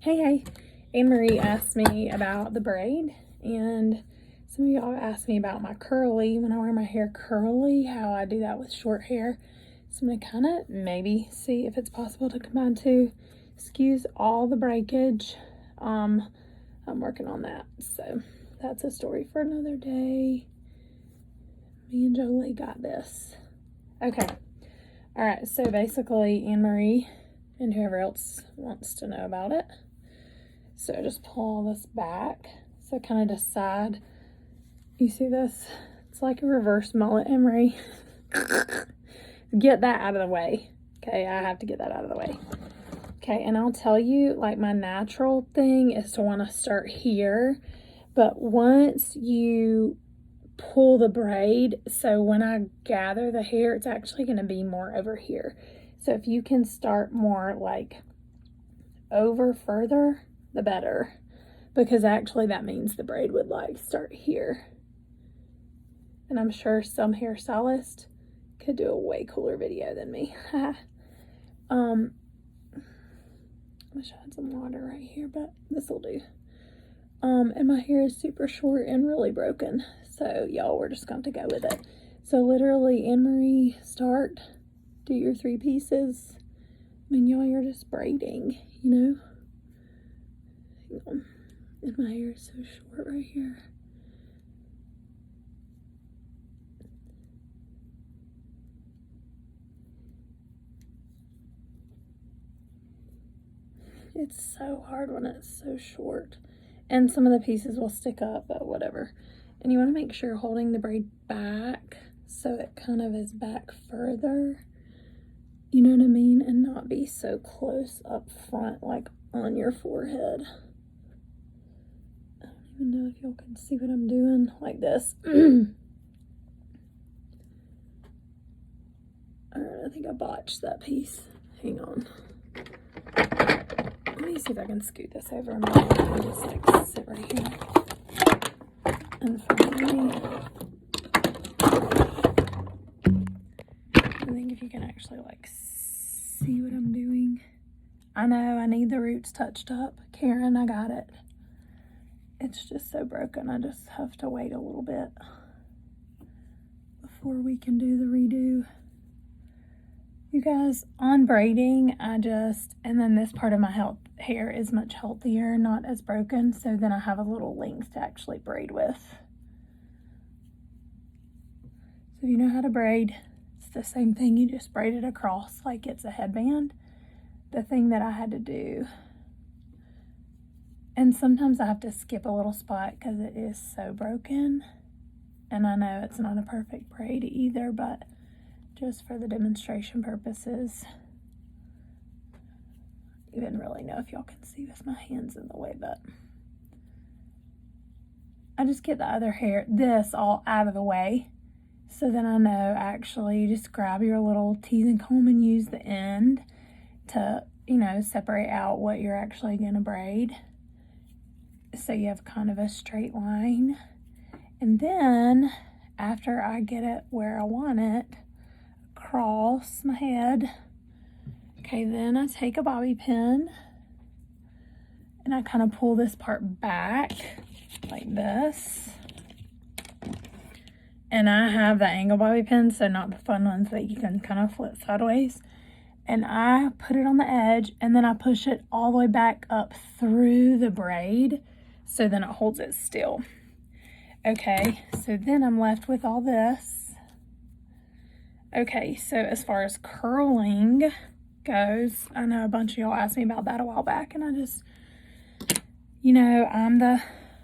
Hey, Anne-Marie asked me about the braid, and some of y'all asked me about my curly, when I wear my hair curly, how I do that with short hair. So I'm going to kind of maybe see if it's possible to combine two. Excuse all the breakage. I'm working on that, so that's a story for another day. Me and Jolie got this. Okay. All right, so basically Anne-Marie and whoever else wants to know about it. So just pull this back. So kind of decide. You see this? It's like a reverse mullet, Anne-Marie. Get that out of the way. Okay, I have to get that out of the way. Okay, and I'll tell you, like, my natural thing is to want to start here. But once you pull the braid, so when I gather the hair, it's actually going to be more over here. So if you can start more like over further, the better, because actually that means the braid would like start here. And I'm sure some hairstylist could do a way cooler video than me. Wish I had some water right here, but this will do. And my hair is super short and really broken, so y'all, we're just going to go with it. So literally, Anne-Marie, start, do your 3 pieces. I mean, y'all, you're just braiding, you know. Hang on. And my hair is so short right here. It's so hard when it's so short. And some of the pieces will stick up, but whatever. And you want to make sure you're holding the braid back so it kind of is back further. You know what I mean? And not be so close up front, like on your forehead. I don't even know if y'all can see what I'm doing, like this. Alright, I think I botched that piece. Hang on. Let me see if I can scoot this over a minute and just like sit right here in front of me. I think if you can actually like see what I'm doing. I know I need the roots touched up. Karen, I got it. It's just so broken. I just have to wait a little bit before we can do the redo. You guys, on braiding, and then this part of my hair is much healthier, not as broken, so then I have a little length to actually braid with. So if you know how to braid, it's the same thing, you just braid it across like it's a headband. The thing that I had to do, and sometimes I have to skip a little spot because it is so broken, and I know it's not a perfect braid either, but just for the demonstration purposes. I didn't really know if y'all can see with my hands in the way, but I just get the other hair, this all out of the way. So then I know actually you just grab your little teasing comb and use the end to, you know, separate out what you're actually gonna braid. So you have kind of a straight line. And then after I get it where I want it, across my head. Okay, then I take a bobby pin and I kind of pull this part back like this. And I have the angle bobby pins, so not the fun ones that you can kind of flip sideways. And I put it on the edge and then I push it all the way back up through the braid so then it holds it still. Okay, so then I'm left with all this. Okay, so as far as curling goes, I know a bunch of y'all asked me about that a while back, and I just, you know, I'm the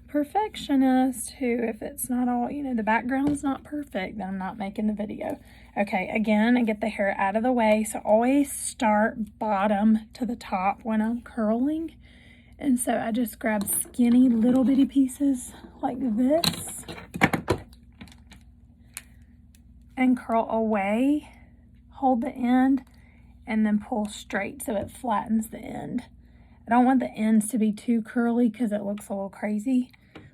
perfectionist who, if it's not all, you know, the background's not perfect, then I'm not making the video. Okay, again, I get the hair out of the way, so always start bottom to the top when I'm curling. And so I just grab skinny little bitty pieces like this and curl away, hold the end, and then pull straight so it flattens the end. I don't want the ends to be too curly because it looks a little crazy.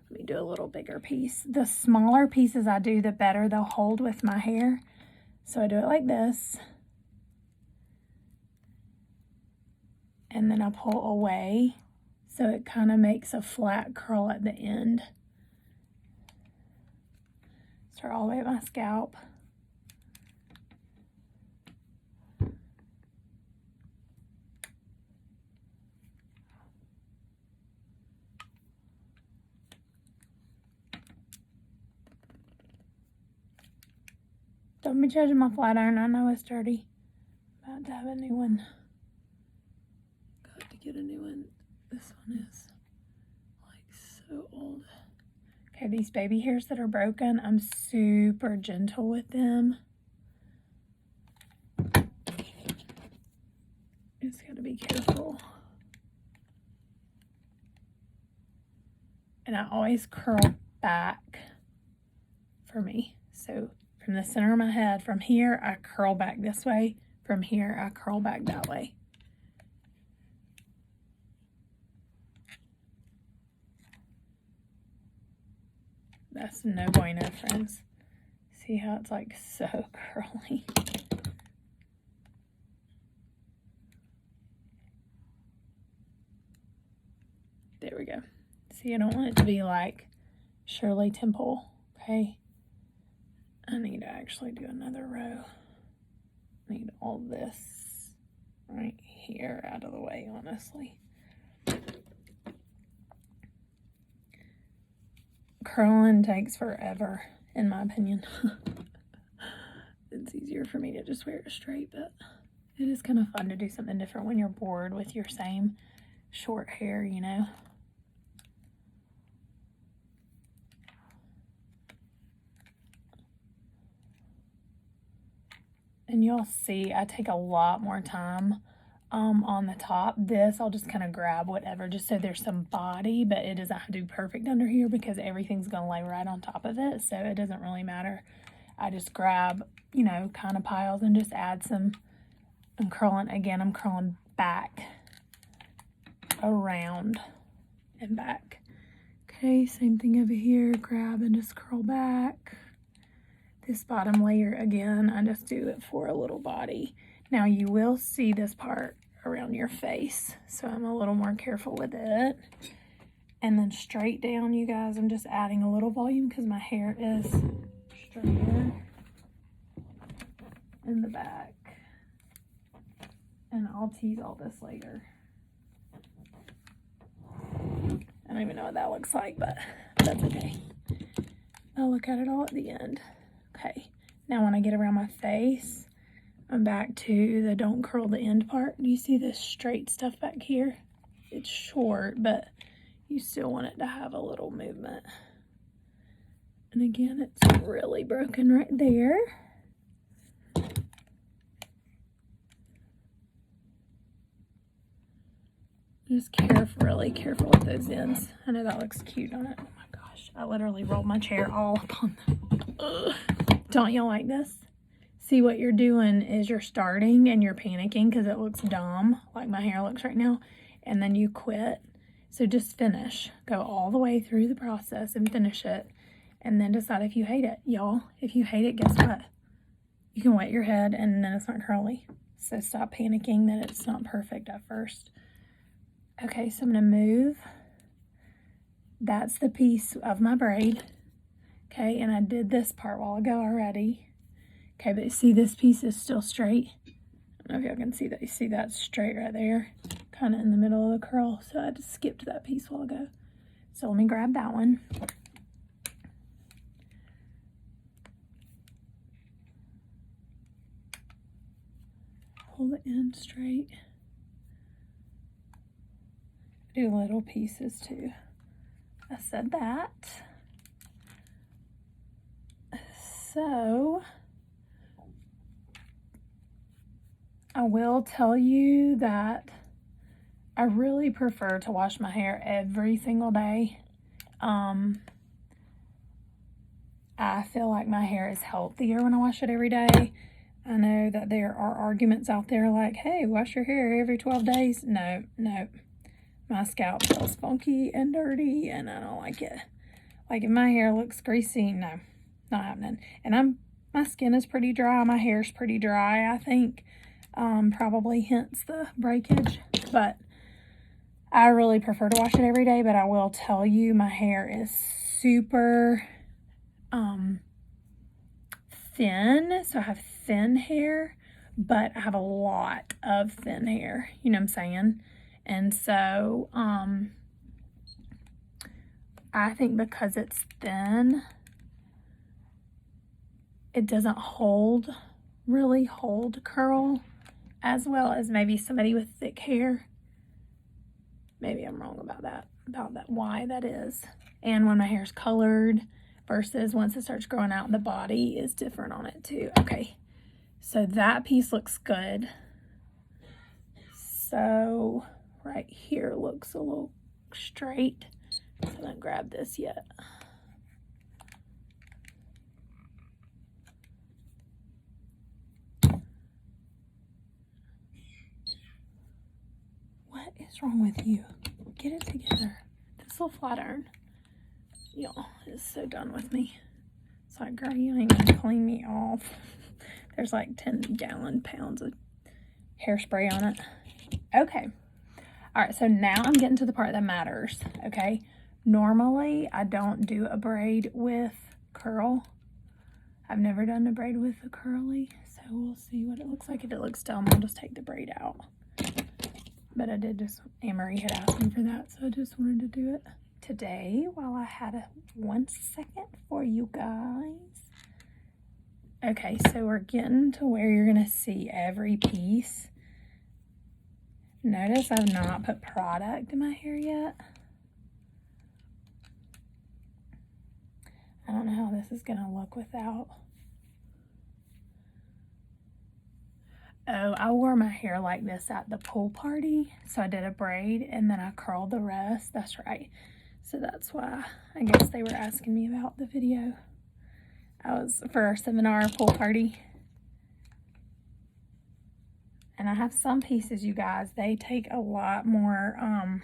Let me do a little bigger piece. The smaller pieces I do, the better they'll hold with my hair. So I do it like this. And then I pull away so it kind of makes a flat curl at the end. Start all the way at my scalp. Don't be judging my flat iron. I know it's dirty. About to have a new one. Got to get a new one. This one is like so old. Okay, these baby hairs that are broken, I'm super gentle with them. Just gotta be careful. And I always curl back for me. So from the center of my head, from here, I curl back this way. From here, I curl back that way. That's no bueno, friends. See how it's like so curly? There we go. See, I don't want it to be like Shirley Temple, okay? I need to actually do another row. I need all this right here out of the way, honestly. Curling takes forever, in my opinion. It's easier for me to just wear it straight, but it is kind of fun to do something different when you're bored with your same short hair, you know? And you'll see I take a lot more time on the top. This, I'll just kind of grab whatever, just so there's some body, but it doesn't have to be perfect under here because everything's going to lay right on top of it, so it doesn't really matter. I just grab, you know, kind of piles and just add some. I'm curling, again, I'm curling back, around, and back. Okay, same thing over here. Grab and just curl back. This bottom layer, again, I just do it for a little body. Now you will see this part around your face, so I'm a little more careful with it. And then straight down, you guys, I'm just adding a little volume because my hair is straighter in the back. And I'll tease all this later. I don't even know what that looks like, but that's okay. I'll look at it all at the end. Okay, now when I get around my face, I'm back to the don't curl the end part. Do you see this straight stuff back here? It's short, but you still want it to have a little movement. And again, it's really broken right there. Just really careful with those ends. I know that looks cute on it. Oh my gosh, I literally rolled my chair all up on them. Ugh. Don't y'all like this? See, what you're doing is you're starting and you're panicking because it looks dumb, like my hair looks right now, and then you quit. So just finish. Go all the way through the process and finish it, and then decide if you hate it. Y'all, if you hate it, guess what? You can wet your head and then it's not curly. So stop panicking that it's not perfect at first. Okay, so I'm going to move. That's the piece of my braid. Okay, and I did this part a while ago already. Okay, but see, this piece is still straight. I don't know if y'all can see that. You see that's straight right there, kind of in the middle of the curl. So I just skipped that piece a while ago. So let me grab that one. Pull the end straight. Do little pieces too. I said that. So I will tell you that I really prefer to wash my hair every single day. I feel like my hair is healthier when I wash it every day. I know that there are arguments out there like, hey, wash your hair every 12 days. No. My scalp feels funky and dirty, and I don't like it. Like, if my hair looks greasy, no, not happening. And my skin is pretty dry. My hair's pretty dry, I think. Probably hence the breakage. But I really prefer to wash it every day, but I will tell you my hair is super thin. So I have thin hair, but I have a lot of thin hair, you know what I'm saying? And so I think because it's thin, it doesn't really hold curl as well as maybe somebody with thick hair. Maybe I'm wrong about that, why that is. And when my hair's colored versus once it starts growing out, the body is different on it too. Okay, so that piece looks good. So right here looks a little straight. So I haven't grabbed this yet. What is wrong with you? Get it together. This little flat iron, y'all, is so done with me. It's like, girl, you ain't gonna clean me off. There's like 10 pounds of hairspray on it. Okay. All right, so now I'm getting to the part that matters, okay? Normally, I don't do a braid with curl. I've never done a braid with a curly, so we'll see what it looks like. If it looks dumb, I'll just take the braid out. But I did just, Anne-Marie had asked me for that, so I just wanted to do it today while I had a 1 second for you guys. Okay, so we're getting to where you're gonna see every piece. Notice I've not put product in my hair yet. I don't know how this is gonna look without. Oh, I wore my hair like this at the pool party. So I did a braid and then I curled the rest. That's right. So that's why I guess they were asking me about the video. I was for our seminar pool party. And I have some pieces, you guys, they take a lot more, I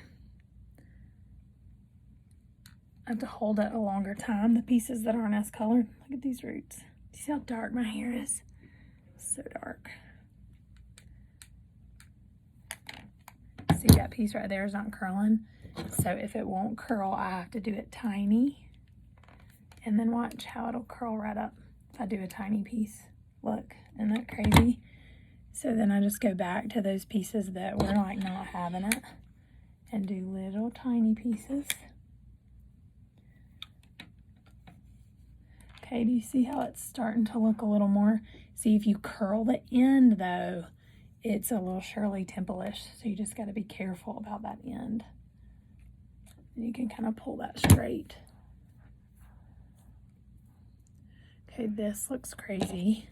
have to hold it a longer time. The pieces that aren't as colored. Look at these roots. Do you see how dark my hair is? So dark. See, that piece right there is not curling. So if it won't curl, I have to do it tiny. And then watch how it'll curl right up if I do a tiny piece. Look, isn't that crazy? So then I just go back to those pieces that were like not having it and do little tiny pieces. Okay, do you see how it's starting to look a little more? See, if you curl the end though, it's a little Shirley Temple-ish, so you just got to be careful about that end. And you can kind of pull that straight. Okay, this looks crazy.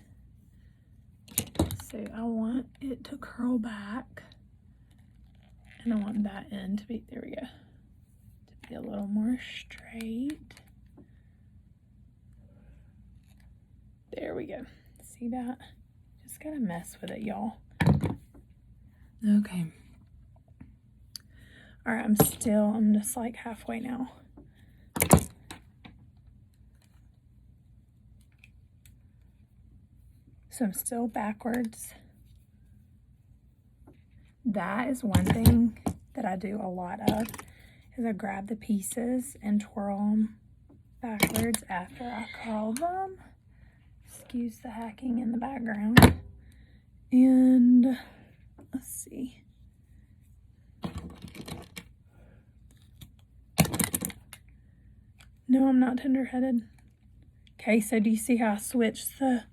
So I want it to curl back. And I want that end to be, there we go, to be a little more straight. There we go. See that? Just gotta mess with it, y'all. Okay. All right, I'm just like halfway now. So I'm still backwards. That is one thing that I do a lot of, is I grab the pieces and twirl them backwards after I curl them. Excuse the hacking in the background. And let's see. No, I'm not tender-headed. Okay, so do you see how I switched the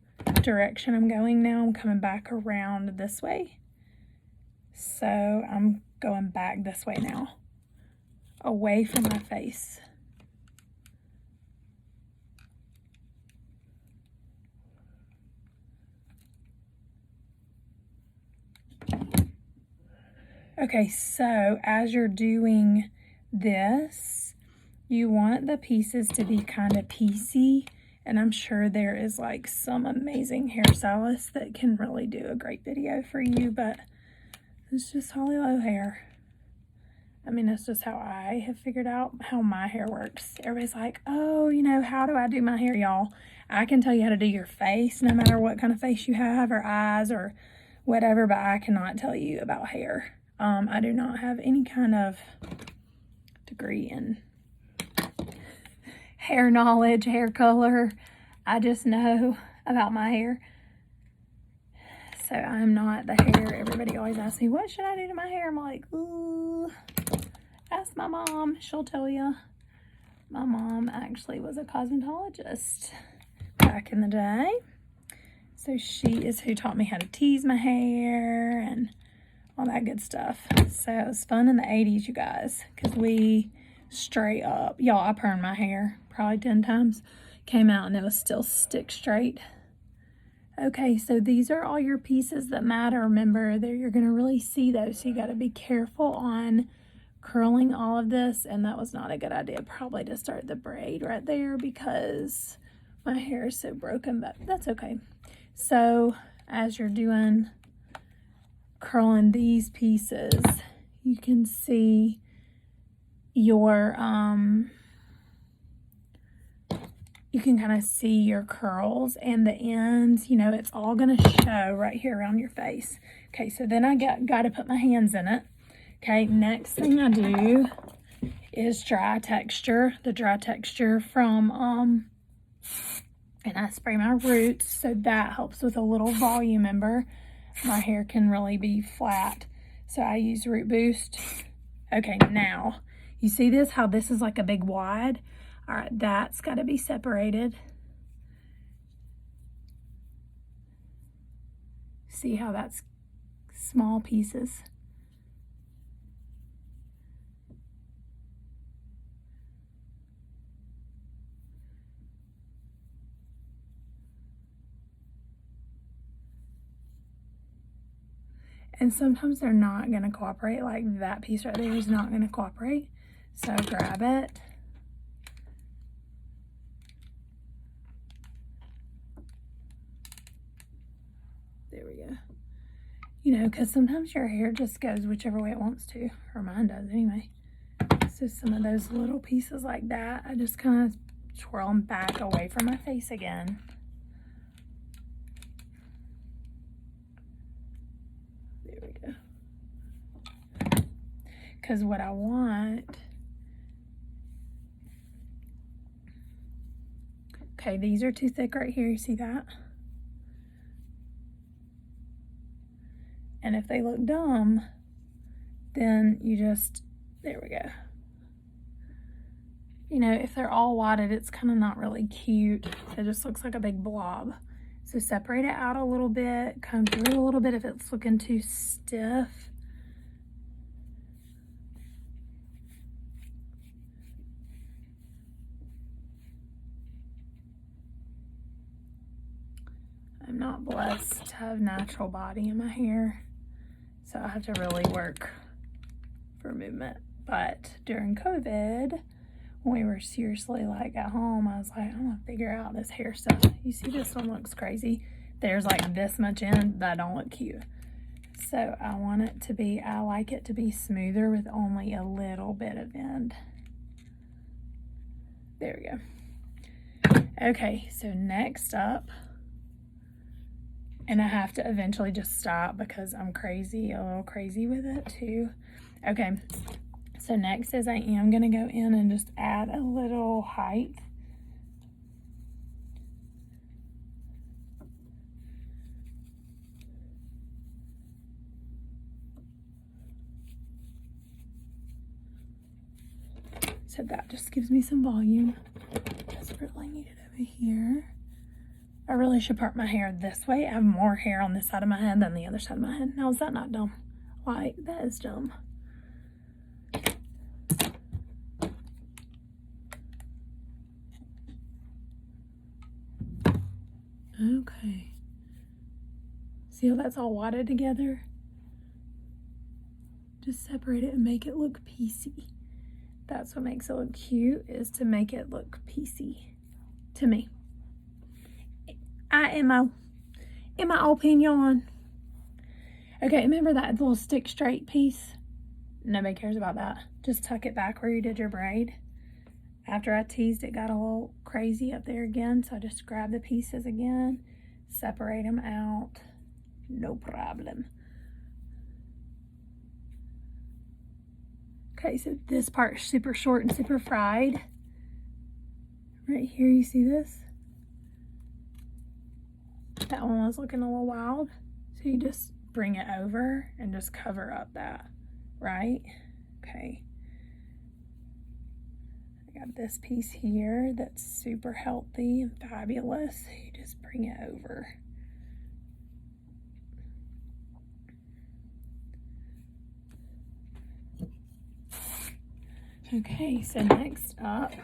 direction I'm going now? I'm coming back around this way. So I'm going back this way now, away from my face. Okay, so as you're doing this, you want the pieces to be kind of piecey, and I'm sure there is like some amazing hairstylist that can really do a great video for you, but it's just Holli Lowe hair. I mean, that's just how I have figured out how my hair works. Everybody's like, oh, you know, how do I do my hair, y'all? I can tell you how to do your face, no matter what kind of face you have, or eyes, or whatever, but I cannot tell you about hair. I do not have any kind of degree in hair knowledge, hair color. I just know about my hair. So I'm not the hair. Everybody always asks me, what should I do to my hair? I'm like, ooh, ask my mom. She'll tell you. My mom actually was a cosmetologist back in the day. So she is who taught me how to tease my hair and all that good stuff. So it was fun in the 80s, you guys, because we straight up, y'all, I permed my hair probably 10 times. Came out and it was still stick straight. Okay, so these are all your pieces that matter. Remember, there you're going to really see those. So you got to be careful on curling all of this. And that was not a good idea probably to start the braid right there because my hair is so broken, but that's okay. So as you're doing curling these pieces, you can see your you can kind of see your curls and the ends, you know, it's all going to show right here around your face. Okay, so then I got to put my hands in it. Okay, next thing I do is dry texture, the dry texture from, and I spray my roots, so that helps with a little volume, remember? My hair can really be flat, so I use Root Boost. Okay, now, you see this, how this is like a big wide? All right, that's got to be separated. See how that's small pieces? And sometimes they're not going to cooperate, like that piece right there is not going to cooperate. So grab it. There we go. You know, because sometimes your hair just goes whichever way it wants to, or mine does anyway. So some of those little pieces like that, I just kind of twirl them back away from my face again. There we go. Because what I want, okay, these are too thick right here, you see that? And if they look dumb, then you just, there we go. You know, if they're all wadded, it's kind of not really cute. It just looks like a big blob. So separate it out a little bit, comb through it a little bit if it's looking too stiff. I'm not blessed to have natural body in my hair, so I have to really work for movement. But during COVID, when we were seriously like at home, I was like, I'm gonna figure out this hair stuff. You see this one looks crazy. There's like this much in that don't look cute. So I want it to be, I like it to be smoother with only a little bit of end. There we go. Okay, so next up, and I have to eventually just stop because I'm crazy, a little crazy with it too. Okay, so next is I am gonna go in and just add a little height. So that just gives me some volume. Desperately need it over here. I really should part my hair this way. I have more hair on this side of my head than the other side of my head. Now, is that not dumb? Like, that is dumb. Okay. See how that's all wadded together? Just separate it and make it look piecey. That's what makes it look cute, is to make it look piecey. To me. In my opinion. Okay, remember that little stick straight piece? Nobody cares about that. Just tuck it back where you did your braid. After I teased, it got a little crazy up there again, so I just grab the pieces again, separate them out, no problem. Okay, so this part's super short and super fried. Right here, you see this? That one was looking a little wild. So you just bring it over and just cover up that, right? Okay. I got this piece here that's super healthy and fabulous. You just bring it over. Okay, so next up,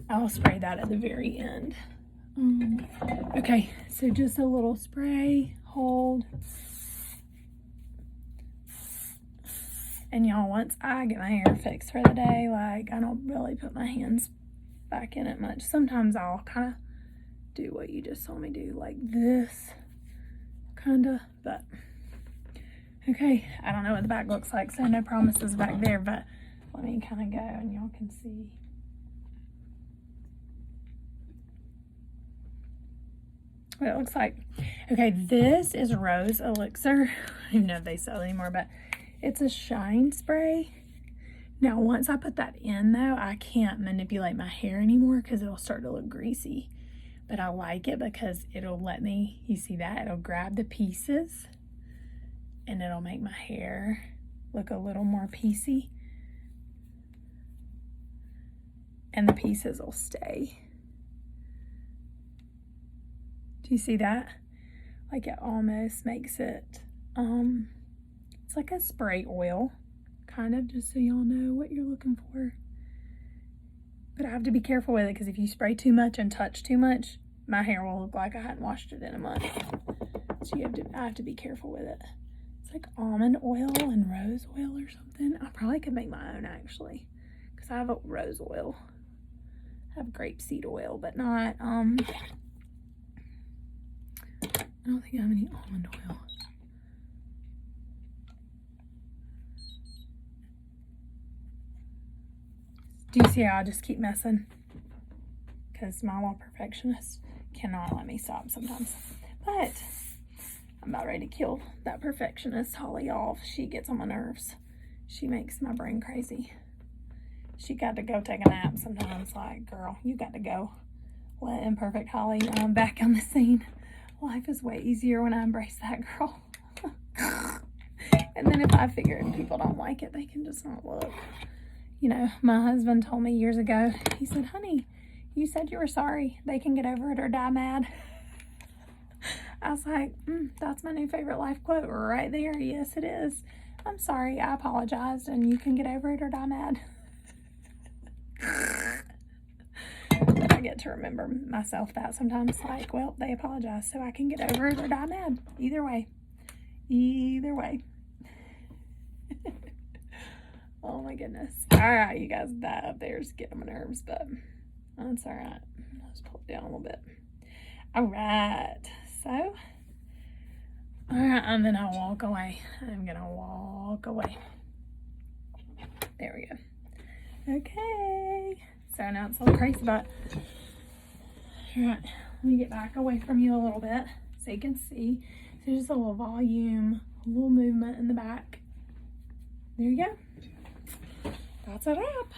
I'll spray that at the very end. Okay, so just a little spray, hold. And y'all, once I get my hair fixed for the day, like, I don't really put my hands back in it much. Sometimes I'll kind of do what you just saw me do, like this, kind of, but okay, I don't know what the back looks like, so no promises back there, but let me kind of go and y'all can see. What it looks like. Okay, this is Rose Elixir. I don't know if they sell it anymore, but it's a shine spray. Now, once I put that in, though, I can't manipulate my hair anymore because it'll start to look greasy. But I like it because it'll let me, you see that? It'll grab the pieces and it'll make my hair look a little more piecey. And the pieces will stay. Do you see that? Like, it almost makes it, it's like a spray oil, kind of, just so y'all know what you're looking for. But I have to be careful with it because if you spray too much and touch too much, my hair will look like I hadn't washed it in a month. So I have to be careful with it. It's like almond oil and rose oil or something. I probably could make my own, actually, because I have a rose oil. I have grapeseed oil, but not, I don't think I have any almond oil. Do you see how I just keep messing? Because my little perfectionist cannot let me stop sometimes. But I'm about ready to kill that perfectionist, Holly, off. She gets on my nerves. She makes my brain crazy. She got to go take a nap sometimes. Like, girl, you got to go. Let imperfect Holly back on the scene. Life is way easier when I embrace that girl. And then if I figure if people don't like it, they can just not look. You know, my husband told me years ago, he said, honey, you said you were sorry. They can get over it or die mad. I was like, that's my new favorite life quote right there. Yes, it is. I'm sorry. I apologized and you can get over it or die mad. I get to remember myself that sometimes, like, well, they apologize so I can get over it or die mad. Either way. Either way. Oh my goodness. All right, you guys, that up there is getting on my nerves, but that's all right. Let's pull it down a little bit. All right, so, all right, and then I'll walk away. I'm gonna walk away. There we go. Okay, so now it's a little crazy, but all right, let me get back away from you a little bit so you can see. So just a little volume, a little movement in the back. There you go. That's a wrap.